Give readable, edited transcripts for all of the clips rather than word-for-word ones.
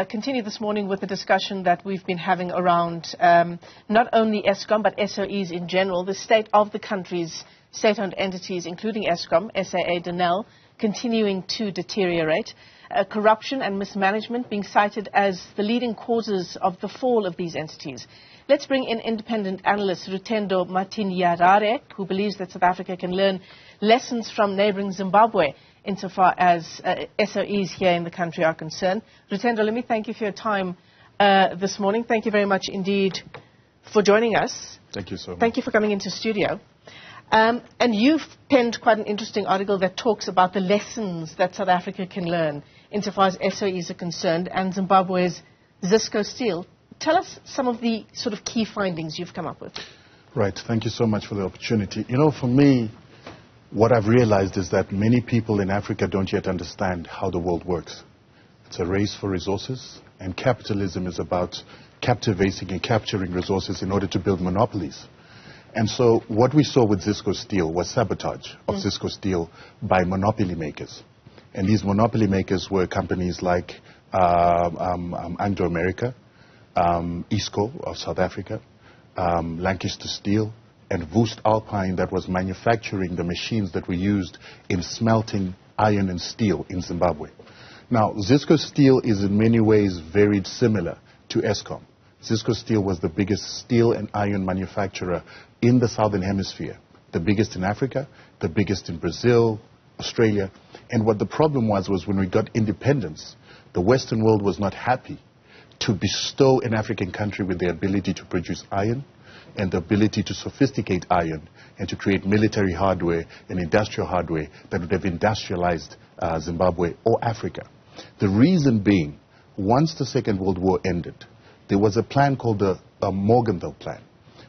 Continue this morning with the discussion that we've been having around not only Eskom but SOEs in general, the state of the country's state-owned entities, including Eskom, SAA, Denel, continuing to deteriorate. Corruption and mismanagement being cited as the leading causes of the fall of these entities. Let's bring in independent analyst Rutendo Matinyarare, who believes that South Africa can learn lessons from neighboring Zimbabwe insofar as SOEs here in the country are concerned. Rutendo, let me thank you for your time this morning. Thank you very much indeed for joining us. Thank you so much. Thank you for coming into studio. And you've penned quite an interesting article that talks about the lessons that South Africa can learn insofar as SOEs are concerned and Zimbabwe's Zisco Steel. Tell us some of the sort of key findings you've come up with. Right. Thank you so much for the opportunity. You know, for me, what I've realized is that many people in Africa don't yet understand how the world works. It's a race for resources, and capitalism is about captivating and capturing resources in order to build monopolies. And so what we saw with Zisco Steel was sabotage of Zisco Steel by monopoly makers. And these monopoly makers were companies like Anglo America, ISCO of South Africa, Lancaster Steel, and Woest Alpine that was manufacturing the machines that were used in smelting iron and steel in Zimbabwe. Now, Zisco Steel is in many ways very similar to Eskom. Zisco Steel was the biggest steel and iron manufacturer in the Southern Hemisphere, the biggest in Africa, the biggest in Brazil, Australia. And what the problem was when we got independence, the Western world was not happy to bestow an African country with the ability to produce iron and the ability to sophisticate iron and to create military hardware and industrial hardware that would have industrialized Zimbabwe or Africa. The reason being, once the Second World War ended, there was a plan called the Morgenthau Plan.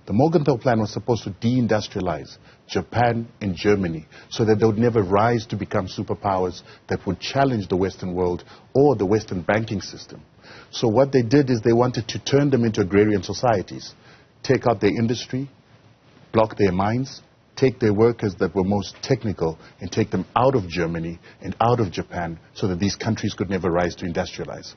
The Morgenthau Plan was supposed to deindustrialize Japan and Germany so that they would never rise to become superpowers that would challenge the Western world or the Western banking system. So what they did is they wanted to turn them into agrarian societies, take out their industry, block their mines, take their workers that were most technical and take them out of Germany and out of Japan so that these countries could never rise to industrialize.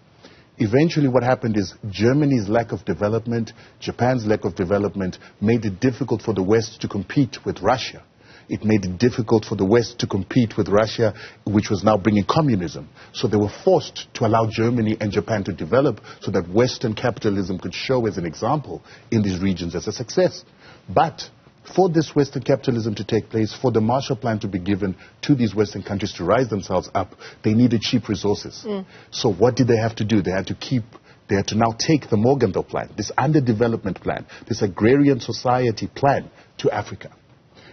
Eventually what happened is Germany's lack of development, Japan's lack of development made it difficult for the West to compete with Russia. It made it difficult for the West to compete with Russia, which was now bringing communism. So they were forced to allow Germany and Japan to develop so that Western capitalism could show as an example in these regions as a success. But for this Western capitalism to take place, for the Marshall Plan to be given to these Western countries to rise themselves up, they needed cheap resources. So what did they have to do? They had to now take the Morgenthau Plan, this underdevelopment plan, this agrarian society plan to Africa.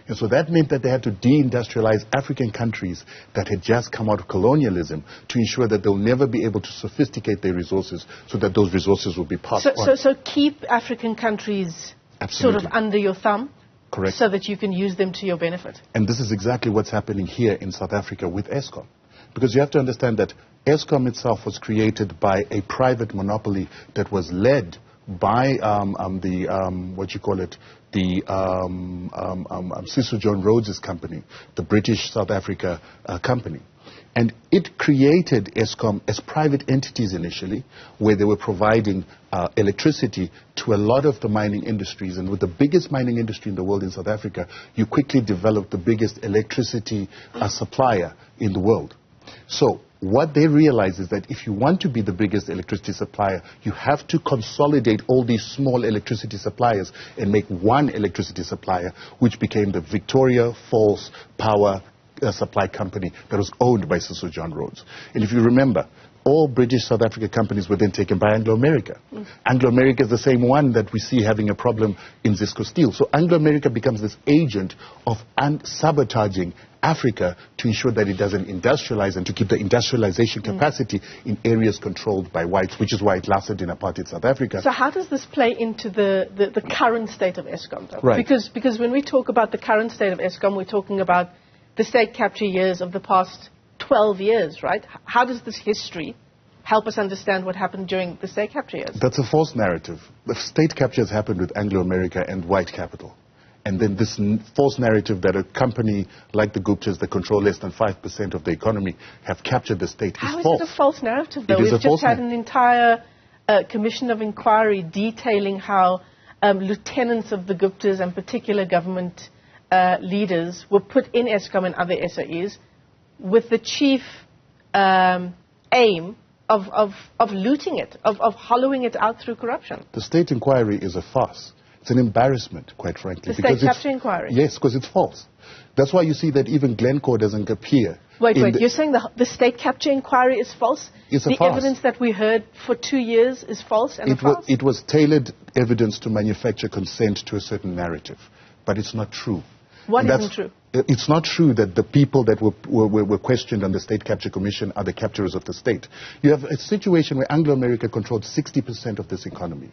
And so that meant that they had to deindustrialize African countries that had just come out of colonialism to ensure that they'll never be able to sophisticate their resources so that those resources will be passed on. So keep African countries Absolutely. sort of under your thumb? Correct. So that you can use them to your benefit. And this is exactly what's happening here in South Africa with Eskom. Because you have to understand that Eskom itself was created by a private monopoly that was led by Cecil John Rhodes' company, the British South Africa company. And it created Eskom as private entities initially, where they were providing electricity to a lot of the mining industries. And with the biggest mining industry in the world in South Africa, you quickly developed the biggest electricity supplier in the world. So what they realized is that if you want to be the biggest electricity supplier, you have to consolidate all these small electricity suppliers and make one electricity supplier, which became the Victoria Falls Power supply company that was owned by Cecil John Rhodes. And if you remember, all British South Africa companies were then taken by Anglo America. Anglo America is the same one that we see having a problem in Zisco Steel. So Anglo America becomes this agent of sabotaging Africa to ensure that it doesn't industrialize and to keep the industrialization capacity in areas controlled by whites, which is why it lasted in apartheid South Africa. So how does this play into the current state of Eskom, though? Right. Because when we talk about the current state of Eskom, we're talking about the state capture years of the past 12 years, right? How does this history help us understand what happened during the state capture years? That's a false narrative. The state capture has happened with Anglo America and white capital. And then this false narrative that a company like the Guptas that control less than 5% of the economy have captured the state is false. How is it a false narrative, though? We've just had an entire commission of inquiry detailing how lieutenants of the Guptas and particular government leaders were put in Eskom and other SOEs with the chief aim of looting it, of hollowing it out through corruption. The state inquiry is a farce. It's an embarrassment, quite frankly. The state capture inquiry? Yes, because it's false. That's why you see that even Glencore doesn't appear. Wait, you're saying the state capture inquiry is false? It's a farce. The evidence that we heard for 2 years is false and a farce? It was tailored evidence to manufacture consent to a certain narrative, but it's not true. What isn't true? It's not true that the people that were questioned on the State Capture Commission are the capturers of the state. You have a situation where Anglo-America controlled 60% of this economy,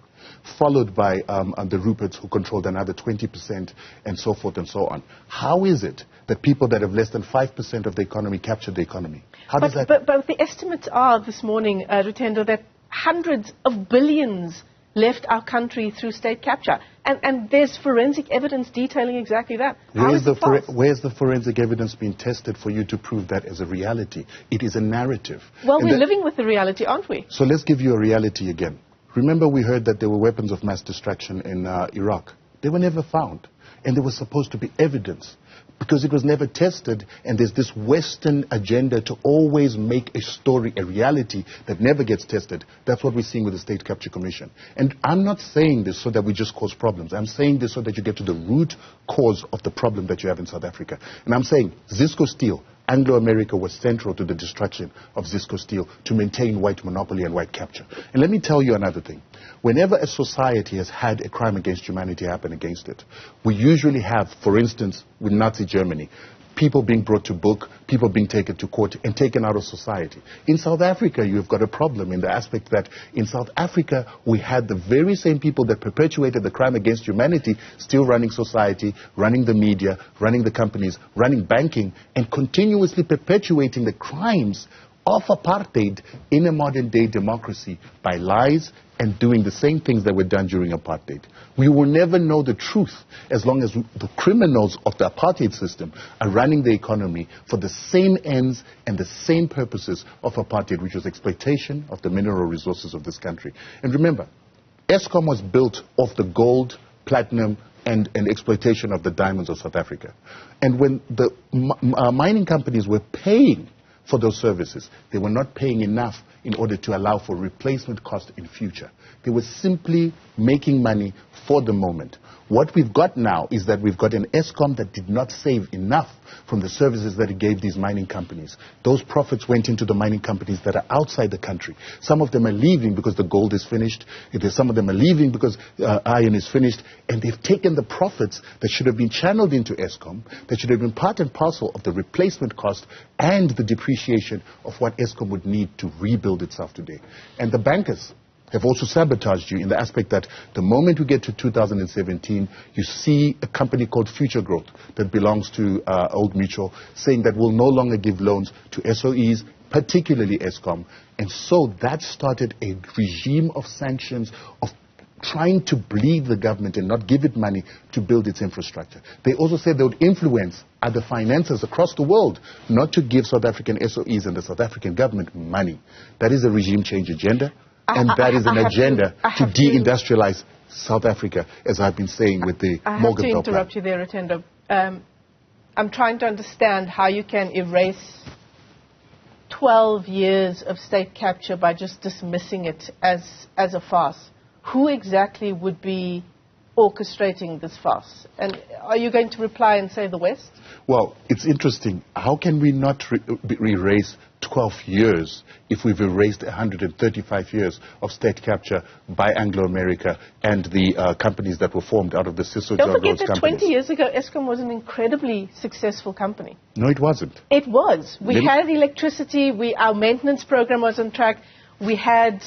followed by the Ruperts, who controlled another 20%, and so forth and so on. How is it that people that have less than 5% of the economy captured the economy? But the estimates are this morning, Rutendo, that hundreds of billions left our country through state capture. And there's forensic evidence detailing exactly that. Where's the forensic evidence being tested for you to prove that as a reality? It is a narrative. Well, we're living with the reality, aren't we? So let's give you a reality again. Remember, we heard that there were weapons of mass destruction in Iraq. They were never found. And there was supposed to be evidence, because it was never tested, and there's this Western agenda to always make a story a reality that never gets tested. That's what we're seeing with the State Capture Commission. And I'm not saying this so that we just cause problems. I'm saying this so that you get to the root cause of the problem that you have in South Africa. And I'm saying Zisco Steel, Anglo-America was central to the destruction of Zisco Steel to maintain white monopoly and white capture. And let me tell you another thing. Whenever a society has had a crime against humanity happen against it, we usually have, for instance, with Nazi Germany, people being brought to book, people being taken to court and taken out of society. In South Africa, you've got a problem in the aspect that in South Africa, we had the very same people that perpetuated the crime against humanity still running society, running the media, running the companies, running banking, and continuously perpetuating the crimes of apartheid in a modern-day democracy by lies and doing the same things that were done during apartheid. We will never know the truth as long as the criminals of the apartheid system are running the economy for the same ends and the same purposes of apartheid, which was exploitation of the mineral resources of this country. And remember, Eskom was built off the gold, platinum, and exploitation of the diamonds of South Africa. And when the mining companies were paying for those services, they were not paying enough in order to allow for replacement cost in future. They were simply making money for the moment. What we've got now is that we've got an Eskom that did not save enough from the services that it gave these mining companies. Those profits went into the mining companies that are outside the country. Some of them are leaving because the gold is finished. Some of them are leaving because iron is finished. And they've taken the profits that should have been channeled into Eskom, that should have been part and parcel of the replacement cost and the depreciation of what Eskom would need to rebuild itself today. And the bankers have also sabotaged you in the aspect that the moment we get to 2017, you see a company called Future Growth that belongs to Old Mutual saying that we'll no longer give loans to SOEs, particularly Eskom. And so that started a regime of sanctions, of trying to bleed the government and not give it money to build its infrastructure. They also said they would influence other financiers across the world not to give South African SOEs and the South African government money. That is a regime change agenda. And that is an agenda to deindustrialize South Africa, as I've been saying with the Morgan. I have to interrupt you there, Rutendo. I'm trying to understand how you can erase 12 years of state capture by just dismissing it as a farce. Who exactly would be orchestrating this farce? And are you going to reply and say the West? Well, it's interesting. How can we not erase 12 years if we've erased 135 years of state capture by Anglo-America and the companies that were formed out of the censored Don't forget that companies? 20 years ago, Eskom was an incredibly successful company. No, it wasn't. It was. We had electricity. Our maintenance program was on track. We had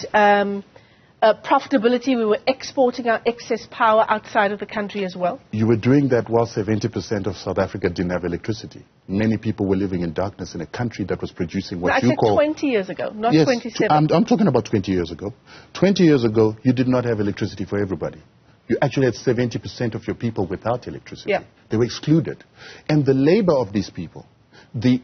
profitability. We were exporting our excess power outside of the country as well. You were doing that while 70% of South Africa didn't have electricity. Many people were living in darkness in a country that was producing what you call... 20 years ago, not yes, 27. I'm talking about 20 years ago. 20 years ago, you did not have electricity for everybody. you actually had 70% of your people without electricity. Yeah. They were excluded. And the labor of these people, the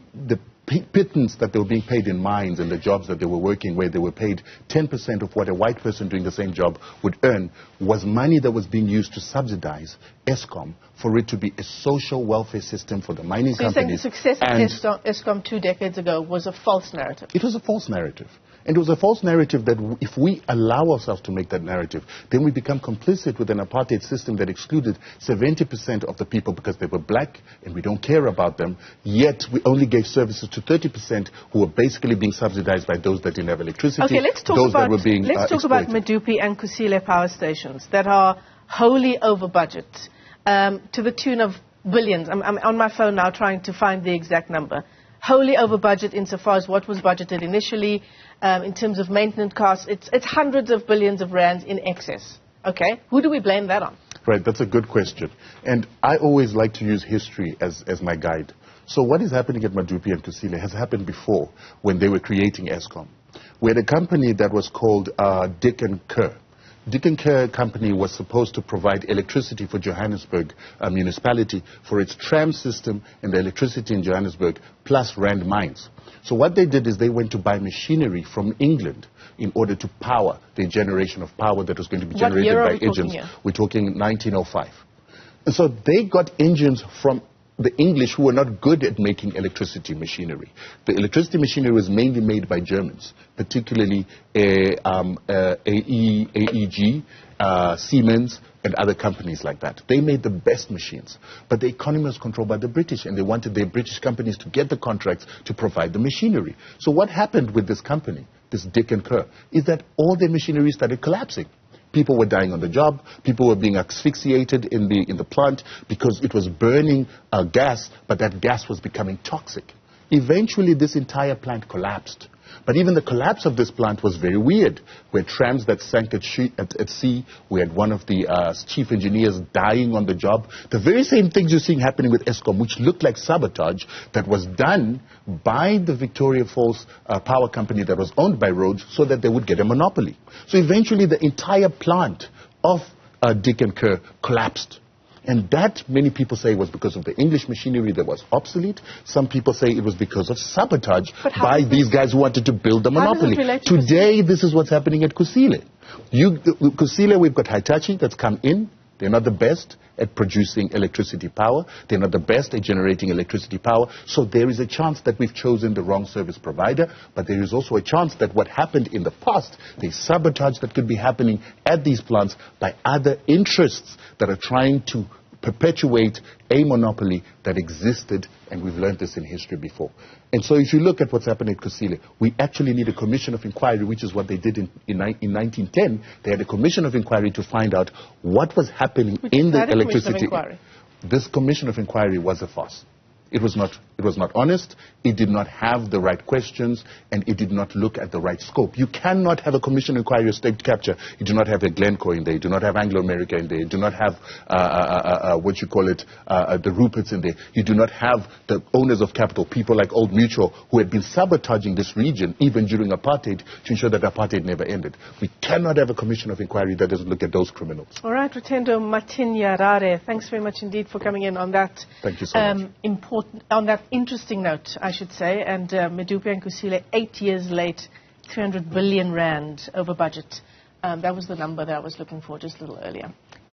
pittance that they were being paid in mines and the jobs that they were working where they were paid 10% of what a white person doing the same job would earn, was money that was being used to subsidize ESCOM for it to be a social welfare system for the mining companies. So you're saying the success of ESCOM 2 decades ago was a false narrative? It was a false narrative. And it was a false narrative that if we allow ourselves to make that narrative, then we become complicit with an apartheid system that excluded 70% of the people because they were black and we don't care about them, yet we only gave services to 30% who were basically being subsidized by those that didn't have electricity. Okay, let's talk about Medupi and Kusile power stations that are wholly over budget to the tune of billions. I'm on my phone now trying to find the exact number. Wholly over budget insofar as what was budgeted initially. In terms of maintenance costs, it's hundreds of billions of rands in excess. Okay, who do we blame that on? Right, that's a good question. And I always like to use history as my guide. So what is happening at Medupi and Kusile has happened before when they were creating ESCOM. We had a company that was called Dick and Kerr. Dick and Kerr company was supposed to provide electricity for Johannesburg municipality for its tram system and the electricity in Johannesburg, plus rand mines. So what they did is they went to buy machinery from England in order to power the generation of power that was going to be generated by engines. We're talking 1905. And so they got engines from the English who were not good at making electricity machinery. The electricity machinery was mainly made by Germans, particularly AEG, Siemens, and other companies like that. They made the best machines. But the economy was controlled by the British, and they wanted their British companies to get the contracts to provide the machinery. So what happened with this company, this Dick and Kerr, is that all their machinery started collapsing. People were dying on the job. People were being asphyxiated in the plant because it was burning gas, but that gas was becoming toxic. Eventually, this entire plant collapsed. But even the collapse of this plant was very weird. We had trams that sank at sea. We had one of the chief engineers dying on the job. The very same things you're seeing happening with ESCOM, which looked like sabotage, that was done by the Victoria Falls power company that was owned by Rhodes so that they would get a monopoly. So eventually the entire plant of Dick and Kerr collapsed. And that, many people say, was because of the English machinery that was obsolete. Some people say it was because of sabotage by these guys who wanted to build a monopoly. Today, this is what's happening at Kusile. Kusile, we've got Hitachi that's come in. They're not the best at producing electricity power. They're not the best at generating electricity power. So there is a chance that we've chosen the wrong service provider. But there is also a chance that what happened in the past, the sabotage that could be happening at these plants by other interests that are trying to perpetuate a monopoly that existed, and we've learned this in history before. And so if you look at what's happened at Kusile, we actually need a commission of inquiry, which is what they did in 1910. They had a commission of inquiry to find out what was happening in the electricity. This commission of inquiry was a farce. It was not honest, it did not have the right questions, and it did not look at the right scope. You cannot have a commission inquiry of state capture. You do not have a Glencore in there. You do not have Anglo-America in there. You do not have, the Ruperts in there. You do not have the owners of capital, people like Old Mutual, who had been sabotaging this region, even during apartheid, to ensure that apartheid never ended. We cannot have a commission of inquiry that doesn't look at those criminals. All right, Rutendo Matinyarare, thanks very much indeed for coming in on that. Thank you so much. On that interesting note, I should say, and Medupi and Kusile, 8 years late, 300 billion rand over budget. That was the number that I was looking for just a little earlier.